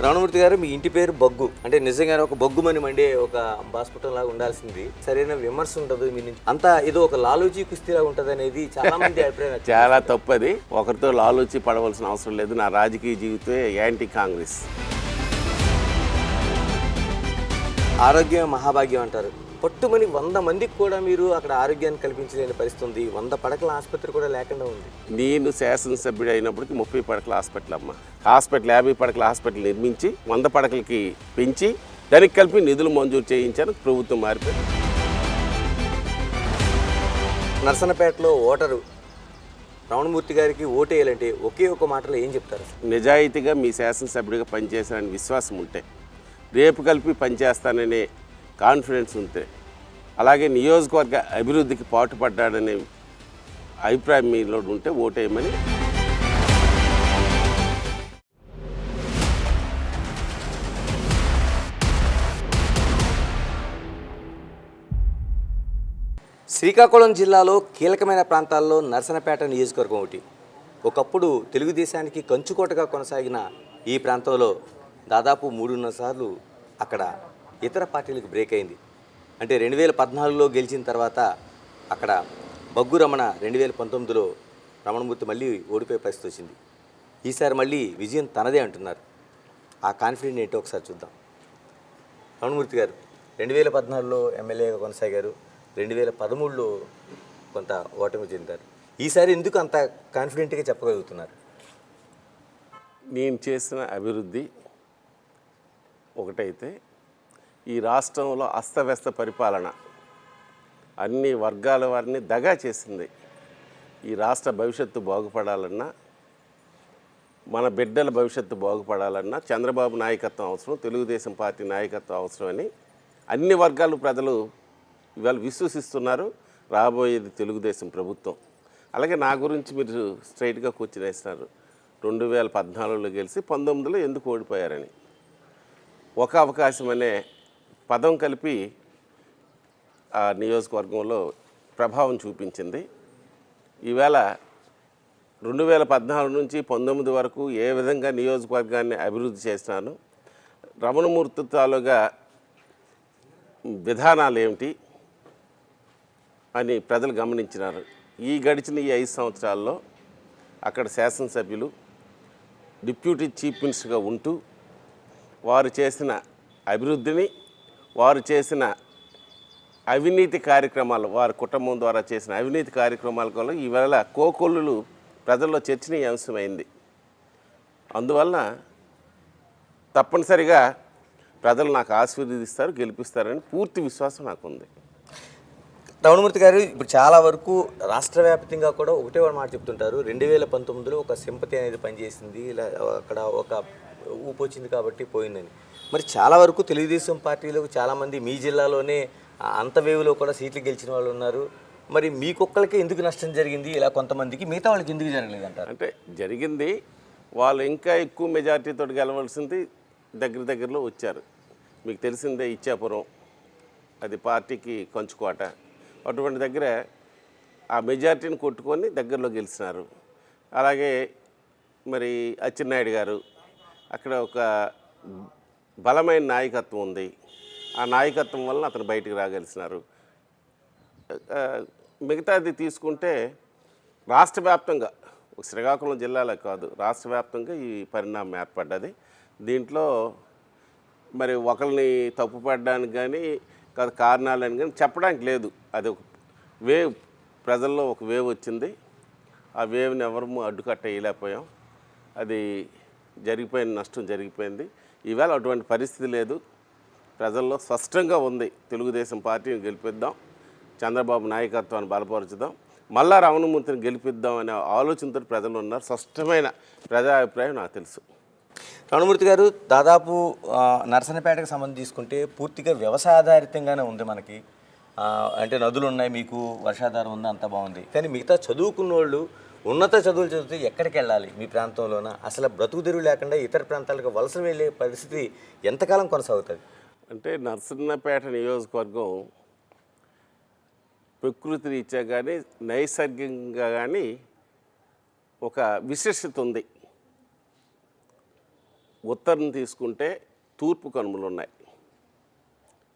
రమణమూర్తి గారు, మీ ఇంటి పేరు బొగ్గు అంటే నిజంగానే ఒక బొగ్గుమని మండే ఒక హాస్పిటల్ లాగా ఉండాల్సింది. సరైన విమర్శ ఉండదు మీ నుంచి, అంతా ఏదో ఒక లాలూచి కుస్తీలా ఉంటుంది అనేది చాలా మంది అభిప్రాయం. చాలా తప్పది. ఒకరితో లాలూచి పడవలసిన అవసరం లేదు. నా రాజకీయ జీవితమే యాంటీ కాంగ్రెస్. ఆరోగ్యం మహాభాగ్యం అంటారు. పట్టుమని 100 మందికి కూడా మీరు అక్కడ ఆరోగ్యాన్ని కల్పించలేని పరిస్థితి ఉంది. 100 పడకల ఆసుపత్రి కూడా లేకుండా ఉంది. నేను శాసనసభ్యుడు అయినప్పటికీ 30 పడకల హాస్పిటల్ అమ్మ. హాస్పిటల్ 50 పడకల హాస్పిటల్ నిర్మించి 100 పడకలకి పెంచి దానికి కలిపి నిధులు మంజూరు చేయించాను. ప్రభుత్వం మారిపోయింది. నర్సన్నపేటలో ఓటరు రమణమూర్తి గారికి ఓటేయాలంటే ఒకే ఒక మాటలో ఏం చెప్తారు? నిజాయితీగా మీ శాసనసభ్యుడిగా పనిచేశానని విశ్వాసం ఉంటే, రేపు కలిపి పనిచేస్తాననే కాన్ఫిడెన్స్ ఉంటే, అలాగే నియోజకవర్గ అభివృద్ధికి పాటుపడ్డాడనే అభిప్రాయం మీలో ఉంటే ఓటేయమని. శ్రీకాకుళం జిల్లాలో కీలకమైన ప్రాంతాల్లో నర్సన్నపేట నియోజకవర్గం ఒకటి. ఒకప్పుడు తెలుగుదేశానికి కంచుకోటగా కొనసాగిన ఈ ప్రాంతంలో దాదాపు 3.5 సార్లు అక్కడ ఇతర పార్టీలకు బ్రేక్ అయింది. అంటే 2014లో గెలిచిన తర్వాత అక్కడ బగ్గు రమణ 2019లో రమణమూర్తి మళ్ళీ ఓడిపోయే పరిస్థితి వచ్చింది. ఈసారి మళ్ళీ విజయం తనదే అంటున్నారు. ఆ కాన్ఫిడెంట్ ఏంటో ఒకసారి చూద్దాం. రమణమూర్తి గారు 2014లో ఎమ్మెల్యేగా కొనసాగారు, 2013లో కొంత ఓటమి చెందారు. ఈసారి ఎందుకు అంత కాన్ఫిడెంట్గా చెప్పగలుగుతున్నారు? నేను చేసిన అభివృద్ధి ఒకటైతే, ఈ రాష్ట్రంలో అస్తవ్యస్త పరిపాలన అన్ని వర్గాల వారిని దగా చేసింది. ఈ రాష్ట్ర భవిష్యత్తు బాగుపడాలన్నా, మన బిడ్డల భవిష్యత్తు బాగుపడాలన్నా చంద్రబాబు నాయకత్వం అవసరం, తెలుగుదేశం పార్టీ నాయకత్వం అవసరమని అన్ని వర్గాలు ప్రజలు ఇవాళ విశ్వసిస్తున్నారు. రాబోయేది తెలుగుదేశం ప్రభుత్వం. అలాగే నా గురించి మీరు స్ట్రైట్గా కూర్చుని వేస్తున్నారు. 2014లో గెలిచి 19లో ఎందుకు ఓడిపోయారని. ఒక అవకాశం అనే పదం కలిపి ఆ నియోజకవర్గంలో ప్రభావం చూపించింది. ఈవేళ 2014 నుంచి 19 వరకు ఏ విధంగా నియోజకవర్గాన్ని అభివృద్ధి చేసినాను, రమణమూర్తి తాలూగా విధానాలు ఏమిటి అని ప్రజలు గమనించినారు. ఈ గడిచిన ఈ 5 సంవత్సరాల్లో అక్కడ శాసనసభ్యులు డిప్యూటీ చీఫ్ మినిస్టర్గా ఉంటూ వారు చేసిన అభివృద్ధిని, వారు చేసిన అవినీతి కార్యక్రమాలు, వారి కుటుంబం ద్వారా చేసిన అవినీతి కార్యక్రమాల వల్ల ఈవేళ కోకొల్లులు ప్రజల్లో చర్చనీయాంశమైంది. అందువలన తప్పనిసరిగా ప్రజలు నాకు ఆశీర్వదిస్తారు, గెలిపిస్తారని పూర్తి విశ్వాసం నాకుంది. రమణమూర్తి గారు, ఇప్పుడు చాలా వరకు రాష్ట్ర వ్యాప్తంగా కూడా ఒకటే మాట చెప్తుంటారు, 2019లో ఒక సింపతి అనేది పనిచేసింది, ఇలా అక్కడ ఒక ఊపు వచ్చింది కాబట్టి పోయిందని. మరి చాలా వరకు తెలుగుదేశం పార్టీలో చాలామంది మీ జిల్లాలోనే అంత వేవులో కూడా సీట్లు గెలిచిన వాళ్ళు ఉన్నారు. మరి మీకొక్కళ్ళకే ఎందుకు నష్టం జరిగింది, ఇలా కొంతమందికి, మిగతా వాళ్ళకి ఎందుకు జరగలేదు అంటారు? అంటే జరిగింది, వాళ్ళు ఇంకా ఎక్కువ మెజార్టీతో గెలవలసింది దగ్గరలో వచ్చారు. మీకు తెలిసిందే, ఇచ్చాపురం అది పార్టీకి కంచుకోట. అటువంటి దగ్గర ఆ మెజార్టీని కొట్టుకొని దగ్గరలో గెలిచినారు. అలాగే మరి అచ్చెన్నాయుడు గారు, అక్కడ ఒక బలమైన నాయకత్వం ఉంది. ఆ నాయకత్వం వలన అతను బయటికి రాగలిసినారు. మిగతాది తీసుకుంటే రాష్ట్ర వ్యాప్తంగా, శ్రీకాకుళం జిల్లాలో కాదు, రాష్ట్ర వ్యాప్తంగా ఈ పరిణామం ఏర్పడ్డది. దీంట్లో మరి ఒకరిని తప్పుపడడానికి కానీ కారణాలని కానీ చెప్పడానికి లేదు. అది ఒక వేవ్, ప్రజల్లో ఒక వేవ్ వచ్చింది. ఆ వేవ్ని ఎవరు అడ్డుకట్ట వేయలేకపోయాం. అది జరిగిపోయిన నష్టం జరిగిపోయింది. ఈవేళ అటువంటి పరిస్థితి లేదు. ప్రజల్లో స్పష్టంగా ఉంది, తెలుగుదేశం పార్టీని గెలిపిద్దాం, చంద్రబాబు నాయకత్వాన్ని బలపరుచుదాం, మళ్ళా రమణమూర్తిని గెలిపిద్దాం అనే ఆలోచనతో ప్రజలు ఉన్నారు. స్పష్టమైన ప్రజాభిప్రాయం నాకు తెలుసు. రమణమూర్తి గారు, దాదాపు నర్సన్నపేటకు సంబంధించి తీసుకుంటే పూర్తిగా వ్యవసాయ ఆధారితంగానే ఉంది మనకి. అంటే నదులు ఉన్నాయి, మీకు వర్షాధారం ఉంది, అంతా బాగుంది. కానీ మిగతా చదువుకున్న వాళ్ళు ఉన్నత చదువులు చదివితే ఎక్కడికి వెళ్ళాలి? మీ ప్రాంతంలోన అసలు బ్రతుకు తెరువు లేకుండా ఇతర ప్రాంతాలకు వలస వెళ్ళే పరిస్థితి ఎంతకాలం కొనసాగుతుంది? అంటే నర్సన్నపేట నియోజకవర్గం ప్రకృతి రీత్యా కానీ నైసర్గికంగా కానీ ఒక విశిష్టత ఉంది. ఉత్తరం తీసుకుంటే తూర్పు కనుమలు ఉన్నాయి,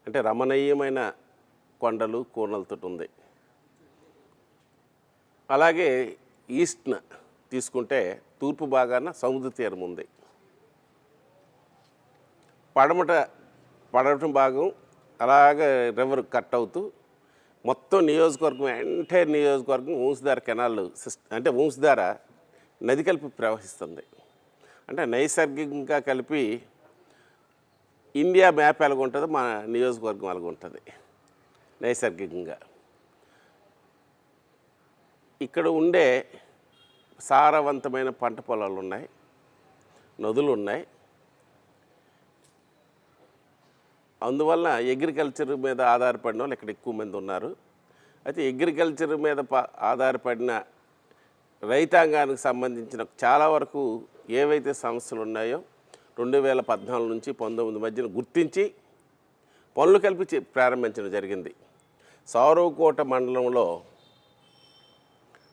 అంటే రమణీయమైన కొండలు కోనలతో ఉంది. అలాగే ఈస్ట్న తీసుకుంటే తూర్పు భాగాన సముద్ర తీరం ఉంది. పడమట భాగం అలాగే రివర్ కట్ అవుతూ మొత్తం నియోజకవర్గం, ఎంటైర్ నియోజకవర్గం వంశధార కెనాల్ అంటే వంశధార నది కలిపి ప్రవహిస్తుంది. అంటే నైసర్గికంగా కలిపి ఇండియా మ్యాప్ ఎలాగ ఉంటుందో మన నియోజకవర్గం అలాగ ఉంటుంది నైసర్గికంగా. ఇక్కడ ఉండే సారవంతమైన పంట పొలాలు ఉన్నాయి, నదులు ఉన్నాయి. అందువల్ల అగ్రికల్చర్ మీద ఆధారపడిన వాళ్ళు ఇక్కడ ఎక్కువ మంది ఉన్నారు. అయితే అగ్రికల్చర్ మీద ఆధారపడిన రైతాంగానికి సంబంధించిన చాలా వరకు ఏవైతే సమస్యలు ఉన్నాయో 2014 నుంచి 19 మధ్యన గుర్తించి పనులు కలిపి ప్రారంభించడం జరిగింది. సారవకోట మండలంలో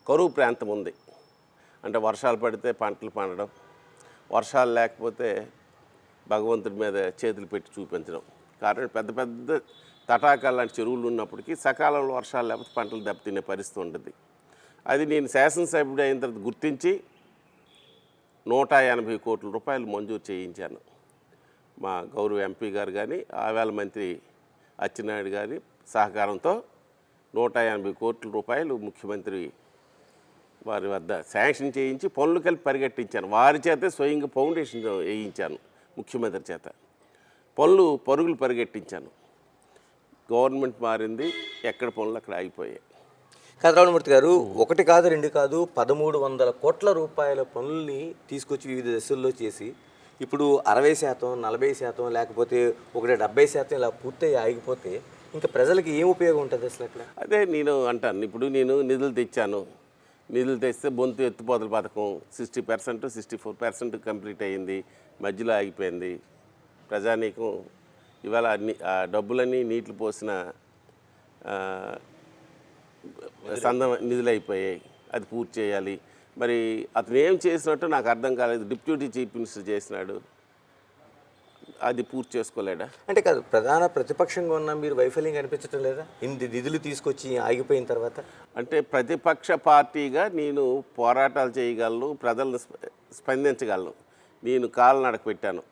కరువు ప్రాంతం ఉంది. అంటే వర్షాలు పడితే పంటలు పండడం, వర్షాలు లేకపోతే భగవంతుడి మీద చేతులు పెట్టి చూపించడం. కారణం పెద్ద పెద్ద తటాకాలు లాంటి చెరువులు ఉన్నప్పటికీ సకాలంలో వర్షాలు లేకపోతే పంటలు దెబ్బతినే పరిస్థితి ఉంటుంది. అది నేను శాసనసభ్యుడు అయిన తర్వాత గుర్తించి 180 కోట్ల రూపాయలు మంజూరు చేయించాను. మా గౌరవ ఎంపీ గారు కానీ ఆవేళ మంత్రి అచ్చెన్నాయుడు గారి సహకారంతో 180 కోట్ల రూపాయలు ముఖ్యమంత్రి వారి వద్ద శాంక్షన్ చేయించి పనులు కలిపి పరిగెట్టించాను. వారి చేతే స్వయంగా ఫౌండేషన్ వేయించాను, ముఖ్యమంత్రి చేత పరుగులు పరిగెట్టించాను. గవర్నమెంట్ మారింది, ఎక్కడ పనులు అక్కడ ఆగిపోయాయి. కథరామూర్తి గారు, 1 కాదు 2 కాదు 1300 కోట్ల రూపాయల పనుల్ని తీసుకొచ్చి వివిధ దశల్లో చేసి ఇప్పుడు 60%, 40% లేకపోతే 70% ఇలా పూర్తయి ఆగిపోతే ఇంకా ప్రజలకి ఏం ఉపయోగం ఉంటుంది అసలు అట్లా? అదే నేను అంటాను. ఇప్పుడు నేను నిధులు తెచ్చాను, నిధులు తెస్తే బొంతు ఎత్తిపోతల పథకం 60%, 64% కంప్లీట్ అయ్యింది, మధ్యలో ఆగిపోయింది. ప్రజానీకం ఇవాళ ఆ డబ్బులన్నీ నీటిలో పోసిన నిధులు అయిపోయాయి. అది పూర్తి చేయాలి. మరి అతను ఏం చేసినట్టు నాకు అర్థం కాలేదు. డిప్యూటీ చీఫ్ మినిస్టర్ చేసినాడు, అది పూర్తి చేసుకోలేడా? అంటే కాదు, ప్రధాన ప్రతిపక్షంగా ఉన్న మీరు వైఫల్యం కనిపించడం లేదా ఇన్ని నిధులు తీసుకొచ్చి ఆగిపోయిన తర్వాత? అంటే ప్రతిపక్ష పార్టీగా నేను పోరాటాలు చేయగలను, ప్రజలను స్పందించగలను. నేను కాళ్ళనడక పెట్టాను.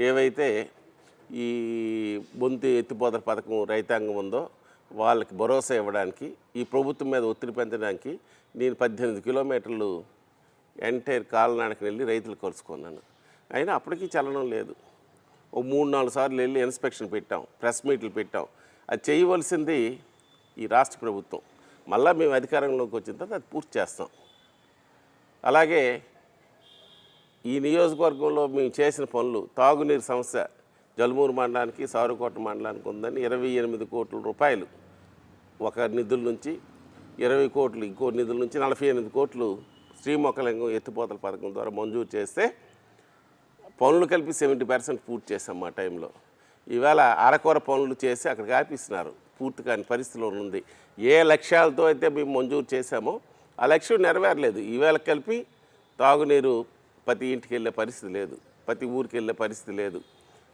ఏవైతే ఈ బొంతు ఎత్తిపోతల పథకం రైతాంగం ఉందో వాళ్ళకి భరోసా ఇవ్వడానికి, ఈ ప్రభుత్వం మీద ఒత్తిడి పెంచడానికి నేను 18 కిలోమీటర్లు ఎంటైర్ కాలనాడకి వెళ్ళి రైతులు కలుసుకున్నాను. అయినా అప్పటికీ చలనం లేదు. ఓ 3-4 సార్లు వెళ్ళి ఇన్స్పెక్షన్ పెట్టాం, ప్రెస్ మీట్లు పెట్టాం. అది చేయవలసింది ఈ రాష్ట్ర ప్రభుత్వం. మళ్ళీ మేము అధికారంలోకి వచ్చిన తర్వాత అది పూర్తి చేస్తాం. అలాగే ఈ నియోజకవర్గంలో మేము చేసిన పనులు, తాగునీరు సమస్య జలుమూరు మండలానికి, సారుకోట మండలానికి ఉందని 28 కోట్ల రూపాయలు ఒక నిధుల నుంచి, 20 కోట్లు ఇంకో నిధుల నుంచి 48 కోట్లు శ్రీమొక్కలింగం ఎత్తిపోతల పథకం ద్వారా మంజూరు చేస్తే పనులు కలిపి 70% పూర్తి చేసాం మా టైంలో. ఈవేళ అరకొర పనులు చేసి అక్కడికి ఆపిస్తున్నారు. పూర్తి కాని పరిస్థితిలో ఉంది. ఏ లక్ష్యాలతో అయితే మేము మంజూరు చేశామో ఆ లక్ష్యం నెరవేరలేదు. ఈవేళ కలిపి తాగునీరు ప్రతి ఇంటికి వెళ్ళే పరిస్థితి లేదు, ప్రతి ఊరికి వెళ్ళే పరిస్థితి లేదు.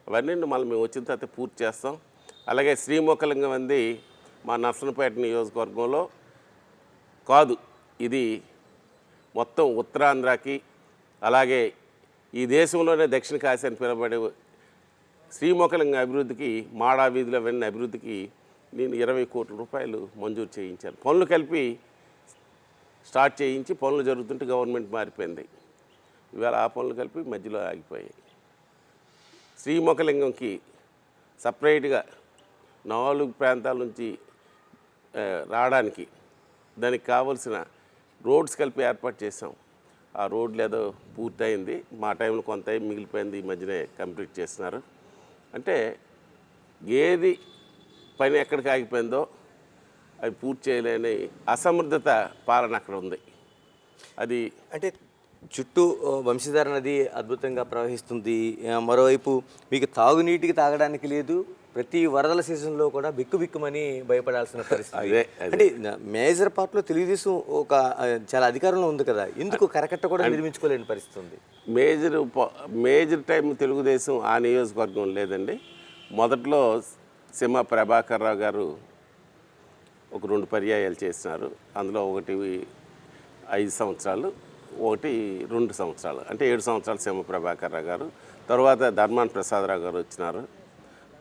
అవన్నీ మళ్ళీ మేము వచ్చిన తర్వాత పూర్తి చేస్తాం. అలాగే శ్రీమొక్కలింగం అంది మా నర్సనపేట నియోజకవర్గంలో కాదు, ఇది మొత్తం ఉత్తరాంధ్రకి, అలాగే ఈ దేశంలోనే దక్షిణ కాశీ అని పిలువబడే శ్రీమొక్కలింగం అభివృద్ధికి, మాడా వీధుల వెన్న అభివృద్ధికి నేను 20 కోట్ల రూపాయలు మంజూరు చేయించాను. పనులు కలిపి స్టార్ట్ చేయించి పనులు జరుగుతుంటే గవర్నమెంట్ మారిపోయింది. ఇవాళ ఆ పనులు కలిపి మధ్యలో ఆగిపోయాయి. శ్రీమొక్కలింగంకి సపరేట్గా 4 ప్రాంతాల నుంచి రావడానికి దానికి కావలసిన రోడ్స్ కలిపి ఏర్పాటు చేసాం. ఆ రోడ్లు ఏదో పూర్తయింది, మా టైంలో కొంత మిగిలిపోయింది, ఈ మధ్యనే కంప్లీట్ చేస్తున్నారు. అంటే ఏది పని ఎక్కడికి ఆగిపోయిందో అది పూర్తి చేయలేని అసమర్థత పాలన అక్కడ ఉంది. అది అంటే చుట్టూ వంశధార నది అద్భుతంగా ప్రవహిస్తుంది, మరోవైపు మీకు తాగునీటికి తాగడానికి లేదు, ప్రతి వరదల సీజన్లో కూడా బిక్కుమని భయపడాల్సిన పరిస్థితి. అదే. అంటే మేజర్ పార్ట్లో తెలుగుదేశం ఒక చాలా అధికారంలో ఉంది కదా, ఎందుకు కరకట్ట కూడా నిర్మించుకోలేని పరిస్థితి ఉంది? మేజర్ టైం తెలుగుదేశం ఆ నియోజకవర్గం లేదండి. మొదట్లో సింహ ప్రభాకర్ రావు గారు ఒక 2 పర్యాయాలు చేసినారు. అందులో ఒకటి 5 సంవత్సరాలు, ఒకటి 2 సంవత్సరాలు, అంటే 7 సంవత్సరాలు సింహ ప్రభాకర్ రావు గారు. తర్వాత ధర్మాన ప్రసాదరావు గారు వచ్చినారు.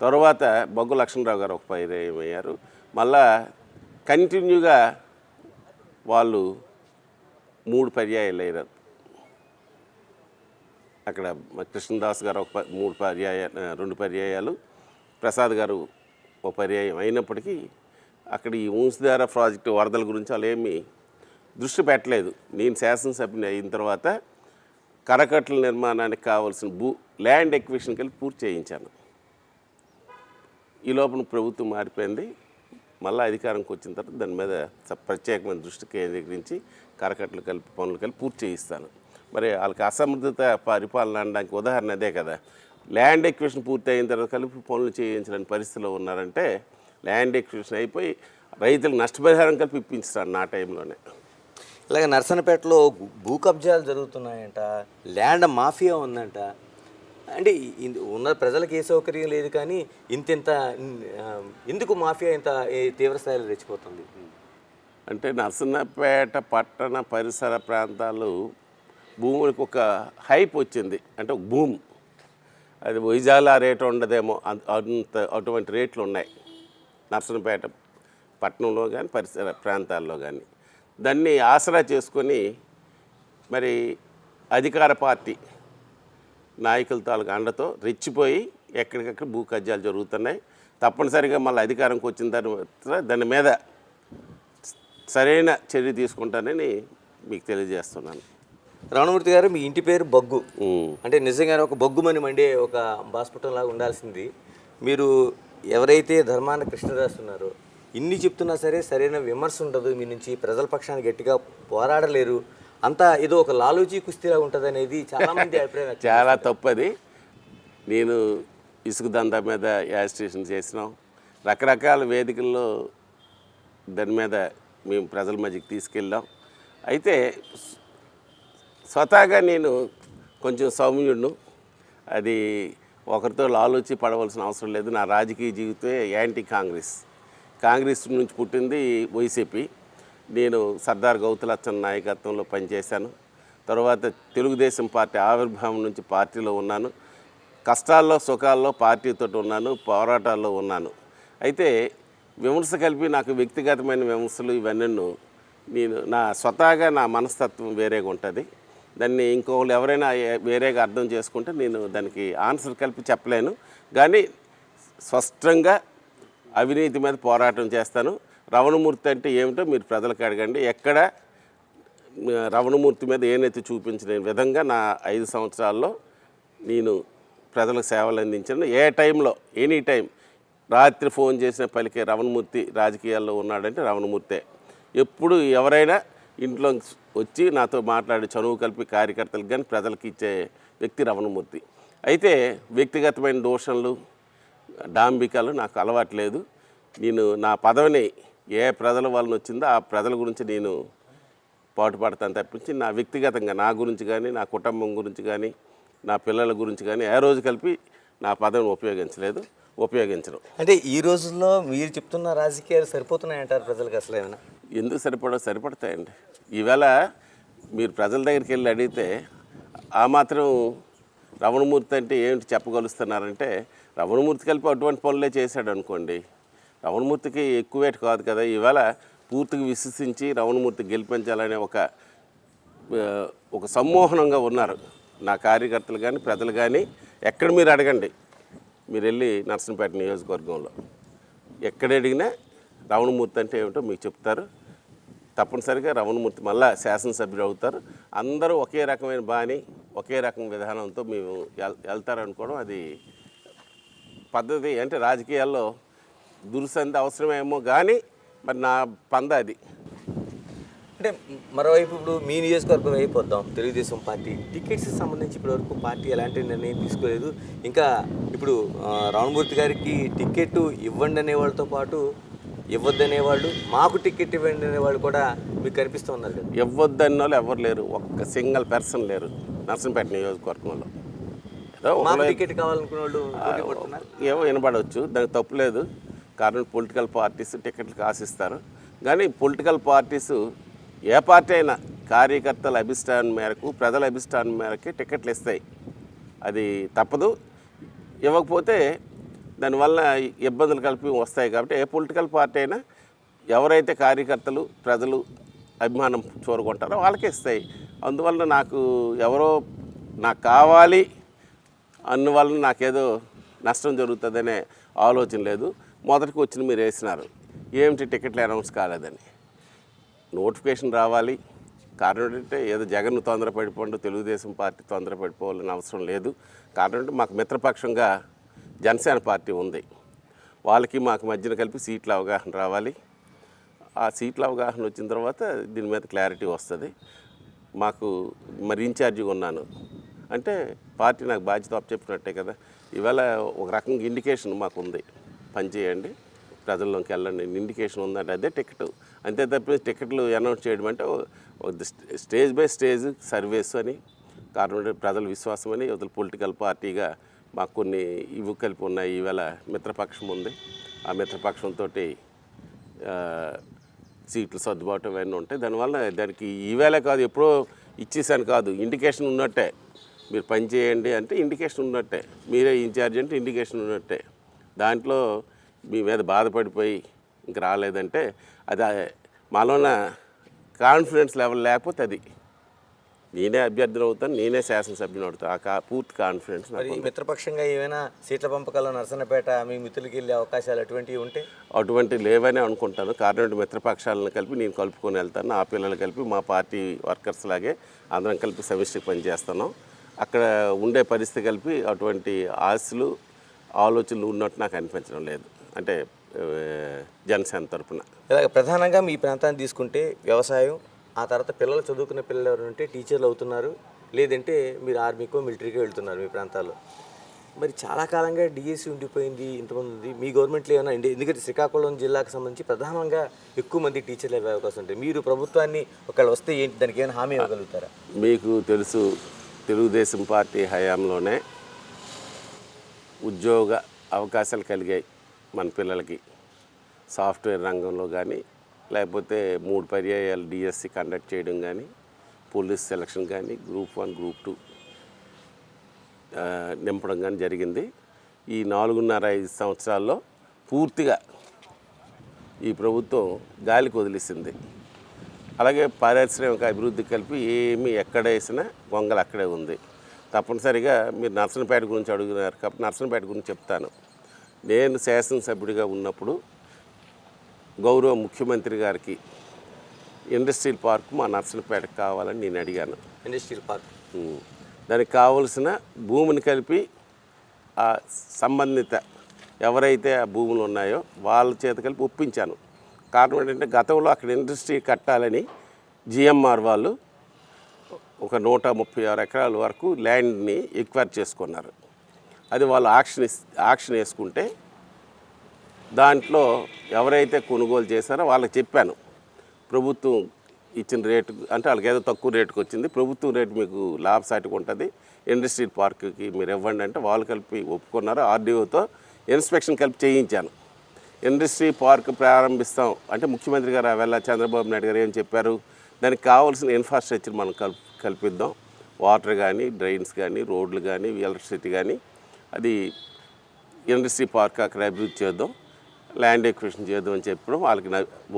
తర్వాత బొగ్గు లక్ష్మణరావు గారు ఒక పర్యాయం అయ్యారు. మళ్ళా కంటిన్యూగా వాళ్ళు 3 పర్యాయాలు అయ్యారు. అక్కడ కృష్ణదాస్ గారు ఒక 2 పర్యాయాలు, ప్రసాద్ గారు ఒక పర్యాయం అయినప్పటికీ అక్కడ ఈ వంశధార ప్రాజెక్టు వరదల గురించి వాళ్ళు ఏమీ దృష్టి పెట్టలేదు. నేను శాసనసభ్యుని అయిన తర్వాత కరకట్టల నిర్మాణానికి కావాల్సిన ల్యాండ్ ఎక్విజిషన్కి వెళ్ళి పూర్తి చేయించాను. ఈ లోపల ప్రభుత్వం మారిపోయింది. మళ్ళీ అధికారంకి వచ్చిన తర్వాత దాని మీద ప్రత్యేకమైన దృష్టి కేంద్రీకరించి కరకట్టలు కలిపి పనులు కలిపి పూర్తి చేయిస్తాను. మరి వాళ్ళకి అసమర్థత పరిపాలన అనడానికి ఉదాహరణ అదే కదా. ల్యాండ్ ఎక్విజిషన్ పూర్తి అయిన తర్వాత కలిపి పనులు చేయించలేని పరిస్థితిలో ఉన్నారంటే ల్యాండ్ ఎక్విజిషన్ అయిపోయి రైతులకు నష్టపరిహారం కలిపి ఇప్పించారు నా టైంలోనే. ఇలాగ నర్సన్నపేటలో భూ కబ్జాలు జరుగుతున్నాయంట, ల్యాండ్ మాఫియా ఉందంట. అంటే ఉన్న ప్రజలకు ఏ సౌకర్యం లేదు, కానీ ఇంత ఎందుకు మాఫియా ఇంత తీవ్ర స్థాయిలో రెచ్చిపోతుంది? అంటే నర్సన్నపేట పట్టణ పరిసర ప్రాంతాలు భూములకు ఒక హైప్ వచ్చింది. అంటే ఒక భూమి అది వైజాగ్ రేటు ఉండదేమో, అటువంటి రేట్లు ఉన్నాయి నర్సన్నపేట పట్టణంలో కానీ పరిసర ప్రాంతాల్లో కానీ. దాన్ని ఆసరా చేసుకొని మరి అధికార పార్టీ నాయకుల తాలూకు అండతో రెచ్చిపోయి ఎక్కడికక్కడ భూ కబ్జాలు జరుగుతున్నాయి. తప్పనిసరిగా మళ్ళీ అధికారంకి వచ్చిన తర్వాత దాని మీద సరైన చర్య తీసుకుంటానని మీకు తెలియజేస్తున్నాను. రమణమూర్తి గారు, మీ ఇంటి పేరు బొగ్గు. అంటే నిజంగానే ఒక బొగ్గుమని మండే ఒక బాస్పటం లాగా ఉండాల్సింది. మీరు ఎవరైతే ధర్మాన కృష్ణదాస్ ఉన్నారో, ఇన్ని చెప్తున్నా సరే సరైన విమర్శ ఉండదు మీ నుంచి, ప్రజల పక్షాన్ని గట్టిగా పోరాడలేరు, అంతా ఏదో ఒక లాలూచీ కుస్తీలా ఉంటుంది అనేది చాలామంది అభిప్రాయం. చాలా తప్పది. నేను ఇసుక దందా మీద యాజిటేషన్ చేసినాం, రకరకాల వేదికల్లో దాని మీద మేము ప్రజల మధ్యకి తీసుకెళ్ళాం. అయితే స్వతహాగా నేను కొంచెం సౌమ్యుడును, అది ఒకరితో లాలూచి పడవలసిన అవసరం లేదు. నా రాజకీయ జీవితమే యాంటీ కాంగ్రెస్ నుంచి పుట్టింది వైసీపీ. నేను సర్దార్ గౌతులచ్చన్ నాయకత్వంలో పనిచేశాను. తర్వాత తెలుగుదేశం పార్టీ ఆవిర్భావం నుంచి పార్టీలో ఉన్నాను. కష్టాల్లో సుఖాల్లో పార్టీతో ఉన్నాను, పోరాటాల్లో ఉన్నాను. అయితే విమర్శ కలిపి నాకు వ్యక్తిగతమైన విమర్శలు ఇవన్నీ నేను నా స్వతహాగా నా మనస్తత్వం వేరేగా ఉంటుంది. దాన్ని ఇంకొకరు ఎవరైనా వేరేగా అర్థం చేసుకుంటే నేను దానికి ఆన్సర్ కలిపి చెప్పలేను. కానీ స్పష్టంగా అవినీతి మీద పోరాటం చేస్తాను. రమణమూర్తి అంటే ఏమిటో మీరు ప్రజలకు అడగండి. ఎక్కడ రమణమూర్తి మీద ఏనైతే చూపించిన విధంగా నా 5 సంవత్సరాల్లో నేను ప్రజలకు సేవలు అందించాను. ఏ టైంలో ఎనీ టైం రాత్రి ఫోన్ చేసిన పలికే రమణమూర్తి రాజకీయాల్లో ఉన్నాడంటే రమణమూర్తే. ఎప్పుడు ఎవరైనా ఇంట్లో వచ్చి నాతో మాట్లాడి చనువు కలిపి కార్యకర్తలకు కానీ ప్రజలకు ఇచ్చే వ్యక్తి రమణమూర్తి. అయితే వ్యక్తిగతమైన దోషణలు డాంబికాలు నాకు అలవాట్లేదు. నేను నా పదవిని ఏ ప్రజల వలన వచ్చిందో ఆ ప్రజల గురించి నేను పాటుపడతాను తప్పించి నా వ్యక్తిగతంగా నా గురించి కానీ, నా కుటుంబం గురించి కానీ, నా పిల్లల గురించి కానీ ఏ రోజు కలిపి నా పదవిని ఉపయోగించడం. అంటే ఈ రోజుల్లో మీరు చెప్తున్న రాజకీయాలు సరిపోతున్నాయంటారు ప్రజలకు? అసలు ఏమైనా ఎందుకు సరిపడతాయండి. ఈవేళ మీరు ప్రజల దగ్గరికి వెళ్ళి అడిగితే ఆ మాత్రం రమణమూర్తి అంటే ఏమిటి చెప్పగలుస్తున్నారంటే, రమణమూర్తి కలిపి అటువంటి పనులే చేశాడు అనుకోండి. రమణమూర్తికి ఎక్కువేటి కాదు కదా. ఈవేళ పూర్తిగా విశ్వసించి రమణమూర్తి గెలిపించాలనే ఒక సమ్మోహనంగా ఉన్నారు నా కార్యకర్తలు కానీ ప్రజలు కానీ. ఎక్కడ మీరు అడగండి, మీరు వెళ్ళి నర్సన్నపేట నియోజకవర్గంలో ఎక్కడ అడిగినా రమణమూర్తి అంటే ఏమిటో మీకు చెప్తారు. తప్పనిసరిగా రమణమూర్తి మళ్ళా శాసనసభ్యులు అవుతారు. అందరూ ఒకే రకమైన బాణి, ఒకే రకం విధానంతో మేము వెళ్తారనుకోవడం అది పద్ధతి. అంటే రాజకీయాల్లో దుర్సంధి అవసరమేమో కానీ మరి నా పంద అది. అంటే మరోవైపు ఇప్పుడు మీ నియోజకవర్గం అయిపోద్దాం తెలుగుదేశం పార్టీ టికెట్స్ సంబంధించి ఇప్పటివరకు పార్టీ ఎలాంటి నిర్ణయం తీసుకోలేదు. ఇంకా ఇప్పుడు రామమూర్తి గారికి టికెట్ ఇవ్వండి అనే వాళ్ళతో పాటు ఇవ్వద్దనే వాళ్ళు, మాకు టికెట్ ఇవ్వండి అనేవాళ్ళు కూడా మీకు కనిపిస్తూ ఉన్నారు కదా. ఇవ్వద్దన్న వాళ్ళు ఎవరు లేరు, ఒక్క సింగిల్ పర్సన్ లేరు నర్సంపేట నియోజకవర్గంలో. ఏదో మాకు టికెట్ కావాలనుకునే వాళ్ళు పోటీ పడుతున్నారు. ఏమో వినబడవచ్చు, దానికి తప్పు లేదు. కారణం పొలిటికల్ పార్టీస్ టికెట్లకు ఆశిస్తారు. కానీ పొలిటికల్ పార్టీస్ ఏ పార్టీ అయినా కార్యకర్తల అభిష్టానం మేరకు, ప్రజల అభిష్టానం మేరకే టికెట్లు ఇస్తాయి. అది తప్పదు. ఇవ్వకపోతే దానివల్ల ఇబ్బందులు కలిపి వస్తాయి. కాబట్టి ఏ పొలిటికల్ పార్టీ అయినా ఎవరైతే కార్యకర్తలు ప్రజలు అభిమానం చూరగొంటారో వాళ్ళకే ఇస్తాయి. అందువల్ల నాకు ఎవరో నాకు కావాలి అందువల్ల నాకేదో నష్టం జరుగుతుందనే ఆలోచన లేదు. మొదటికి వచ్చిన మీరు వేసినారు, ఏమిటి టికెట్లు అనౌన్స్ కాలేదని. నోటిఫికేషన్ రావాలి. కారణం ఏంటంటే ఏదో జగన్ తొందరపడిపోండు, తెలుగుదేశం పార్టీ తొందరపడిపోవాలని అవసరం లేదు. కారణం అంటే మాకు మిత్రపక్షంగా జనసేన పార్టీ ఉంది. వాళ్ళకి మాకు మధ్యన కలిపి సీట్ల అవగాహన రావాలి. ఆ సీట్ల అవగాహన వచ్చిన తర్వాత దీని మీద క్లారిటీ వస్తుంది. మాకు మరి ఇన్ఛార్జిగా ఉన్నాను అంటే పార్టీ నాకు బాధ్యత చెప్పినట్టే కదా. ఇవాళ ఒక రకంగా ఇండికేషన్ మాకు ఉంది, పనిచేయండి, ప్రజల్లోకి వెళ్ళండి, ఇండికేషన్ ఉందంటే అదే టికెట్. అంతే తప్ప టికెట్లు అనౌన్స్ చేయడం అంటే స్టేజ్ బై స్టేజ్ సర్వేస్ అని, కారణం ప్రజల విశ్వాసం అని, ఇవతల పొలిటికల్ పార్టీగా మాకు కొన్ని ఇవి కలిపి ఉన్నాయి. ఈవేళ మిత్రపక్షం ఉంది. ఆ మిత్రపక్షంతో సీట్లు సర్దుబాటు అవన్నీ ఉంటాయి. దానివల్ల దానికి ఈవేళ కాదు, ఎప్పుడో ఇచ్చేసాను కాదు, ఇండికేషన్ ఉన్నట్టే. మీరు పని చేయండి అంటే ఇండికేషన్ ఉన్నట్టే, మీరే ఇన్ఛార్జ్ అంటే ఇండికేషన్ ఉన్నట్టే. దాంట్లో మీ మీద బాధపడిపోయి ఇంక రాలేదంటే అది మాలోన కాన్ఫిడెన్స్ లెవెల్ లేకపోతే అది నేనే అభ్యర్థిని అవుతాను, నేనే శాసనసభ్యుని అవుతాను. ఆ పూర్తి కాన్ఫిడెన్స్. మరి మిత్రపక్షంగా ఏమైనా సీట్ల పంపకాల్లో నర్సన్నపేట మీ మిత్రులకి వెళ్ళే అవకాశాలు అటువంటివి ఉంటే? అటువంటి లేవని అనుకుంటాను. కారణం మిత్రపక్షాలను కలిపి నేను కలుపుకొని వెళ్తాను. ఆ పిల్లలు కలిపి మా పార్టీ వర్కర్స్ లాగే అందరం కలిపి సమిష్టికి పనిచేస్తున్నాం. అక్కడ ఉండే పరిస్థితి కలిపి అటువంటి ఆశలు ఆలోచనలు ఉన్నట్టు నాకు అనిపించడం లేదు, అంటే జనసేన తరఫున. ఇలాగ ప్రధానంగా మీ ప్రాంతాన్ని తీసుకుంటే వ్యవసాయం, ఆ తర్వాత పిల్లలు చదువుకునే పిల్లలు ఎవరు ఉంటే టీచర్లు అవుతున్నారు, లేదంటే మీరు ఆర్మీకో మిలిటరీకో వెళ్తున్నారు మీ ప్రాంతాల్లో. మరి చాలా కాలంగా డిఎస్సి ఉండిపోయింది, ఇంతమంది ఉంది. మీ గవర్నమెంట్లో ఏమైనా ఎందుకంటే శ్రీకాకుళం జిల్లాకు సంబంధించి ప్రధానంగా ఎక్కువ మంది టీచర్లు అయ్యే అవకాశం ఉంటుంది. మీరు ప్రభుత్వాన్ని ఒకవేళ వస్తే ఏంటి, దానికి ఏమైనా హామీ ఇవ్వగలుగుతారా? మీకు తెలుసు, తెలుగుదేశం పార్టీ హయాంలోనే ఉద్యోగ అవకాశాలు కలిగాయి మన పిల్లలకి. సాఫ్ట్వేర్ రంగంలో కానీ, లేకపోతే 3 పర్యాయాలు డిఎస్సి కండక్ట్ చేయడం కానీ, పోలీస్ సెలక్షన్ కానీ, గ్రూప్ 1 గ్రూప్ 2 నింపడం కానీ జరిగింది. ఈ 4.5 సంవత్సరాల్లో పూర్తిగా ఈ ప్రభుత్వం గాలికి వదిలేసింది. అలాగే పారిశ్రామిక అభివృద్ధి కలిపి ఏమి ఎక్కడ వేసినా గొంగలు అక్కడే ఉంది. తప్పనిసరిగా మీరు నర్సన్నపేట గురించి అడుగుతున్నారు కాబట్టి నర్సన్నపేట గురించి చెప్తాను. నేను శాసనసభ్యుడిగా ఉన్నప్పుడు గౌరవ ముఖ్యమంత్రి గారికి ఇండస్ట్రియల్ పార్క్ మా నర్సన్నపేటకు కావాలని నేను అడిగాను. ఇండస్ట్రియల్ పార్క్ దానికి కావలసిన భూమిని కలిపి ఆ సంబంధిత ఎవరైతే ఆ భూములు ఉన్నాయో వాళ్ళ చేత కలిపి ఒప్పించాను. కారణం ఏంటంటే గతంలో అక్కడ ఇండస్ట్రీ కట్టాలని జిఎంఆర్ వాళ్ళు ఒక 136 ఎకరాల వరకు ల్యాండ్ని ఎక్వైర్ చేసుకున్నారు. అది వాళ్ళు ఆక్షన్ వేసుకుంటే దాంట్లో ఎవరైతే కొనుగోలు చేశారో వాళ్ళకి చెప్పాను, ప్రభుత్వం ఇచ్చిన రేటు అంటే వాళ్ళకి ఏదో తక్కువ రేటుకి వచ్చింది, ప్రభుత్వం రేటు మీకు లాభసాటిగా ఉంటుంది, ఇండస్ట్రియల్ పార్క్కి మీరు ఇవ్వండి అంటే వాళ్ళు కలిపి ఒప్పుకున్నారు. ఆర్డీఓతో ఇన్స్పెక్షన్ కలిపి చేయించాను. ఇండస్ట్రీ పార్క్ ప్రారంభిస్తాం అంటే ముఖ్యమంత్రి గారు వెళ్ళ చంద్రబాబు నాయుడు గారు ఏం చెప్పారు, దానికి కావాల్సిన ఇన్ఫ్రాస్ట్రక్చర్ మనం కల్పిద్దాం, వాటర్ కానీ, డ్రైన్స్ కానీ, రోడ్లు కానీ, ఎలక్ట్రిసిటీ కానీ, అది ఇండస్ట్రీ పార్క్ అక్కడ అభివృద్ధి చేద్దాం, ల్యాండ్ ఎక్విజిషన్ చేద్దాం అని చెప్పడం, వాళ్ళకి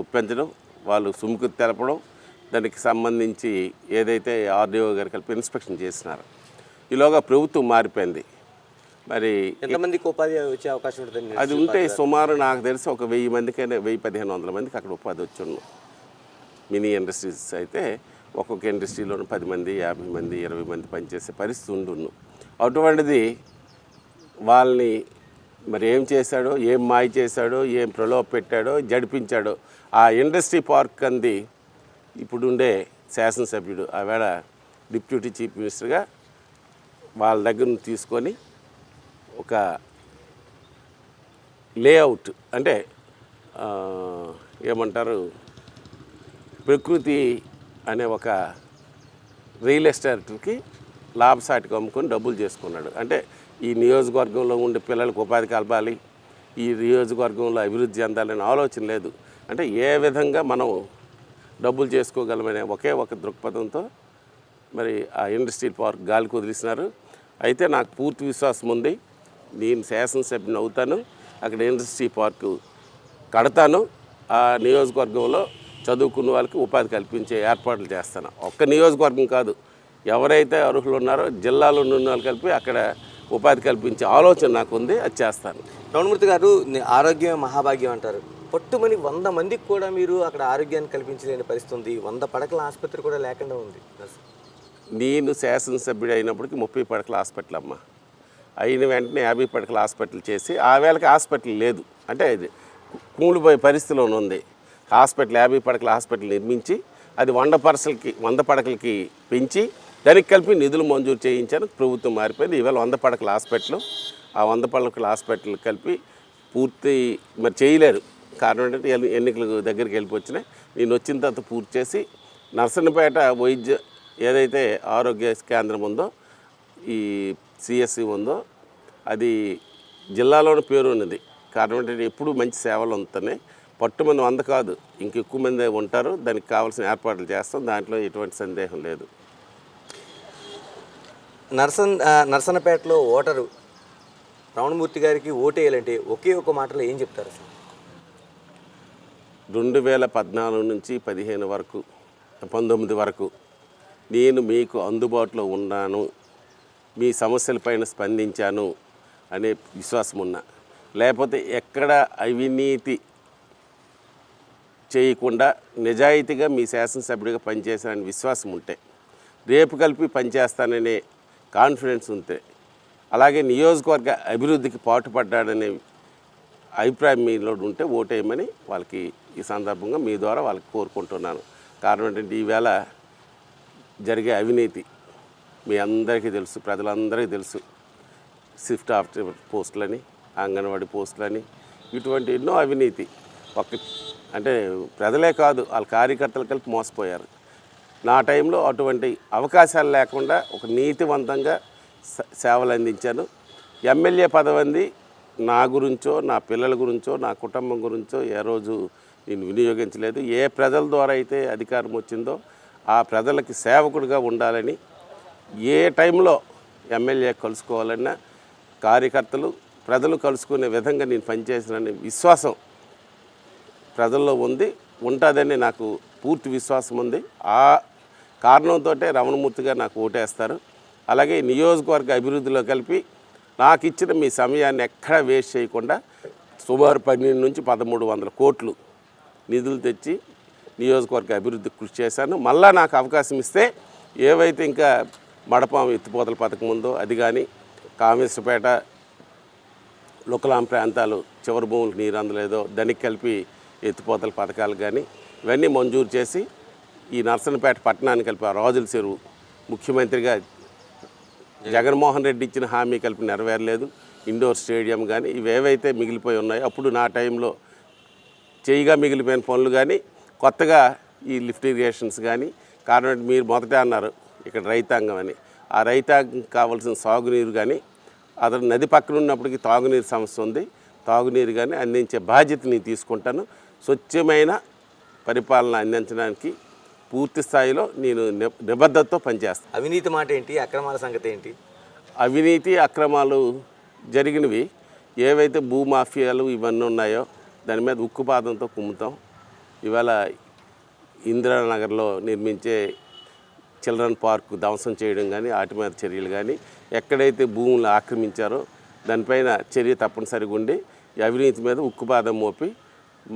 ఒప్పించడం, వాళ్ళు సుముఖత తెలపడం, దానికి సంబంధించి ఏదైతే ఆర్డీఓ గారు కలిపి ఇన్స్పెక్షన్ చేసినారు. ఈలోగా ప్రభుత్వం మారిపోయింది. మరి ఎంతమందికి ఉపాధి వచ్చే అవకాశం ఉంటుంది? అది ఉంటే సుమారు నాకు తెలిసి ఒక 1000 మందికైనా 1000-1500 మందికి అక్కడ ఉపాధి వచ్చును. మినీ ఇండస్ట్రీస్ అయితే ఒక్కొక్క ఇండస్ట్రీలో 10 మంది, 50 మంది, 20 మంది పనిచేసే పరిస్థితి ఉండును. అటువంటిది వాళ్ళని మరి ఏం చేశాడో, ఏం మాయ చేశాడో, ఏం ప్రలోభ పెట్టాడో, జడిపించాడో. ఆ ఇండస్ట్రీ పార్క్ అంది ఇప్పుడుండే శాసనసభ్యుడు ఆవేళ డిప్యూటీ చీఫ్ మినిస్టర్గా వాళ్ళ దగ్గర నుంచి తీసుకొని ఒక లేఅవుట్ అంటే ఏమంటారు ప్రకృతి అనే ఒక రియల్ ఎస్టేట్కి లాభసాటికి అమ్ముకొని డబ్బులు చేసుకున్నాడు. అంటే ఈ నియోజకవర్గంలో ఉండే పిల్లలకు ఉపాధి కలపాలి, ఈ నియోజకవర్గంలో అభివృద్ధి చెందాలనే ఆలోచన లేదు. అంటే ఏ విధంగా మనం డబ్బులు చేసుకోగలమనే ఒకే ఒక దృక్పథంతో మరి ఆ ఇండస్ట్రియల్ పార్క్ గాలికి వదిలిస్తున్నారు. అయితే నాకు పూర్తి విశ్వాసం ఉంది, నేను శాసనసభ్యుని అవుతాను, అక్కడ ఇండస్ట్రీ పార్కు కడతాను, ఆ నియోజకవర్గంలో చదువుకున్న వాళ్ళకి ఉపాధి కల్పించే ఏర్పాట్లు చేస్తాను. ఒక్క నియోజకవర్గం కాదు, ఎవరైతే అర్హులు ఉన్నారో జిల్లాలో ఉన్న వాళ్ళు కలిపి అక్కడ ఉపాధి కల్పించే ఆలోచన నాకు ఉంది, అది చేస్తాను. రమణమూర్తి గారు, ఆరోగ్యమే మహాభాగ్యం అంటారు. పట్టుమని 100 మందికి కూడా మీరు అక్కడ ఆరోగ్యాన్ని కల్పించలేని పరిస్థితి ఉంది. 100 పడకల ఆసుపత్రి కూడా లేకుండా ఉంది. నేను శాసనసభ్యుడు అయినప్పటికీ 30 పడకల హాస్పిటల్ అమ్మ, అయిన వెంటనే 50 పడకల హాస్పిటల్ చేసి ఆ వేళకి హాస్పిటల్ లేదు, అంటే ఇది కూలిపోయే పరిస్థితిలో ఉంది. హాస్పిటల్ 50 పడకల హాస్పిటల్ నిర్మించి అది 100 పడకలకి పెంచి దానికి కలిపి నిధులు మంజూరు చేయించాను. ప్రభుత్వం మారిపోయింది, ఇవాళ 100 పడకల హాస్పిటల్, ఆ 100 పడకల హాస్పిటల్ కలిపి పూర్తి మరి చేయలేరు. కారణం ఏంటంటే ఎన్నికల దగ్గరికి వెళ్ళిపోచ్చినాయి. నేను వచ్చిన తర్వాత పూర్తి చేసి నర్సన్నపేట వైద్య ఏదైతే ఆరోగ్య కేంద్రం ఉందో, ఈ సిఎస్సి ఉందో, అది జిల్లాలోని పేరు ఉన్నది. కారణం ఏంటంటే ఎప్పుడు మంచి సేవలు అందుతున్నాయి. పట్టుమంది 100 కాదు, ఇంకెక్కువ మంది ఉంటారు. దానికి కావాల్సిన ఏర్పాట్లు చేస్తాం, దాంట్లో ఎటువంటి సందేహం లేదు. నర్సన్నపేటలో ఓటరు రమణమూర్తి గారికి ఓటేయాలంటే ఒకే ఒక మాటలో ఏం చెప్తారు సార్? 2014 నుంచి 15 వరకు 19 వరకు నేను మీకు అందుబాటులో ఉన్నాను, మీ సమస్యలపైన స్పందించాను అనే విశ్వాసం ఉన్నా. లేకపోతే ఎక్కడ అవినీతి చేయకుండా నిజాయితీగా మీ శాసనసభ్యుడిగా పనిచేశానని విశ్వాసం ఉంటే, రేపు కలిపి పనిచేస్తాననే కాన్ఫిడెన్స్ ఉంటే, అలాగే నియోజకవర్గ అభివృద్ధికి పాటుపడ్డాడనే అభిప్రాయం మీలో ఉంటే ఓటేయమని వాళ్ళకి ఈ సందర్భంగా మీ ద్వారా వాళ్ళకి కోరుకుంటున్నాను. కారణం ఏంటంటే ఈవేళ జరిగే అవినీతి మీ అందరికీ తెలుసు, ప్రజలందరికీ తెలుసు. షిఫ్ట్ ఆఫీసర్ పోస్టులని, అంగన్వాడీ పోస్టులని, ఇటువంటి ఎన్నో అవినీతి అంటే ప్రజలే కాదు వాళ్ళ కార్యకర్తలు కలిపి మోసపోయారు. నా టైంలో అటువంటి అవకాశాలు లేకుండా ఒక నీతివంతంగా సేవలు అందించాను. ఎమ్మెల్యే పదవి నా గురించో, నా పిల్లల గురించో, నా కుటుంబం గురించో ఏ రోజు నేను వినియోగించలేదు. ఏ ప్రజల ద్వారా అయితే అధికారం వచ్చిందో ఆ ప్రజలకి సేవకుడిగా ఉండాలని, ఏ టైంలో ఎమ్మెల్యే కలుసుకోవాలన్నా కార్యకర్తలు ప్రజలు కలుసుకునే విధంగా నేను పనిచేసినని విశ్వాసం ప్రజల్లో ఉంటుందని నాకు పూర్తి విశ్వాసం ఉంది. ఆ కారణంతో రమణమూర్తిగా నాకు ఓటేస్తారు. అలాగే నియోజకవర్గ అభివృద్ధిలో కలిపి నాకు ఇచ్చిన మీ సమయాన్ని ఎక్కడా వేస్ట్ చేయకుండా సుమారు 12 నుంచి 1300 కోట్లు నిధులు తెచ్చి నియోజకవర్గ అభివృద్ధికి కృషి చేశాను. మళ్ళా నాకు అవకాశం ఇస్తే ఏవైతే ఇంకా మడపాం ఎత్తిపోతల పథకం ఉందో అది కానీ, కామేశ్వరపేట లుకలాం ప్రాంతాలు చివరి భూములకు నీరు అందలేదో దానికి కలిపి ఎత్తిపోతల పథకాలు కానీ ఇవన్నీ మంజూరు చేసి ఈ నర్సన్నపేట పట్టణాన్ని కలిపి ఆ రాజుల చెరువు ముఖ్యమంత్రిగా జగన్మోహన్ రెడ్డి ఇచ్చిన హామీ కలిపి నెరవేరలేదు. ఇండోర్ స్టేడియం కానీ ఇవేవైతే మిగిలిపోయి ఉన్నాయో అప్పుడు నా టైంలో చేయిగా మిగిలిపోయిన పనులు కానీ, కొత్తగా ఈ లిఫ్ట్ ఇరిగేషన్స్ కానీ, కారణం మీరు మొదట అన్నారు ఇక్కడ రైతాంగం అని, ఆ రైతాంగం కావాల్సిన సాగునీరు కానీ, అతను నది పక్కన ఉన్నప్పటికీ తాగునీరు సమస్య ఉంది, తాగునీరు కానీ అందించే బాధ్యత నేను తీసుకుంటాను. స్వచ్ఛమైన పరిపాలన అందించడానికి పూర్తి స్థాయిలో నేను నిబద్ధతతో పనిచేస్తాను. అవినీతి మాట ఏంటి, అక్రమాల సంగతి ఏంటి? అవినీతి అక్రమాలు జరిగినవి ఏవైతే భూమాఫియాలు ఇవన్నీ ఉన్నాయో దాని మీద ఉక్కుపాదంతో కుమ్ముతాం. ఇవాళ ఇందిరానగర్లో నిర్మించే చిల్డ్రన్ పార్క్ ధ్వంసం చేయడం కానీ, వాటి మీద చర్యలు కానీ, ఎక్కడైతే భూములు ఆక్రమించారో దానిపైన చర్య తప్పనిసరిగా ఉండి అవినీతి మీద ఉక్కుపాదం మోపి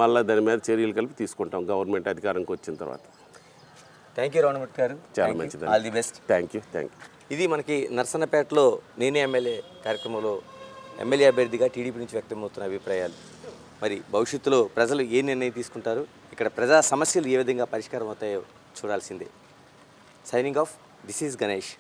మళ్ళీ దాని మీద చర్యలు కలిపి తీసుకుంటాం గవర్నమెంట్ అధికారంకి వచ్చిన తర్వాత. థ్యాంక్ యూ రమణమూర్తి గారు, చాలా మంచిది. All the best. Thank you. ఇది మనకి నర్సన్నపేటలో నేనే ఎమ్మెల్యే కార్యక్రమంలో ఎమ్మెల్యే అభ్యర్థిగా టీడీపీ నుంచి వ్యక్తమవుతున్న అభిప్రాయాలు. మరి భవిష్యత్తులో ప్రజలు ఏ నిర్ణయం తీసుకుంటారు, ఇక్కడ ప్రజా సమస్యలు ఏ విధంగా పరిష్కారం అవుతాయో చూడాల్సిందే. Signing off, this is Ganesh.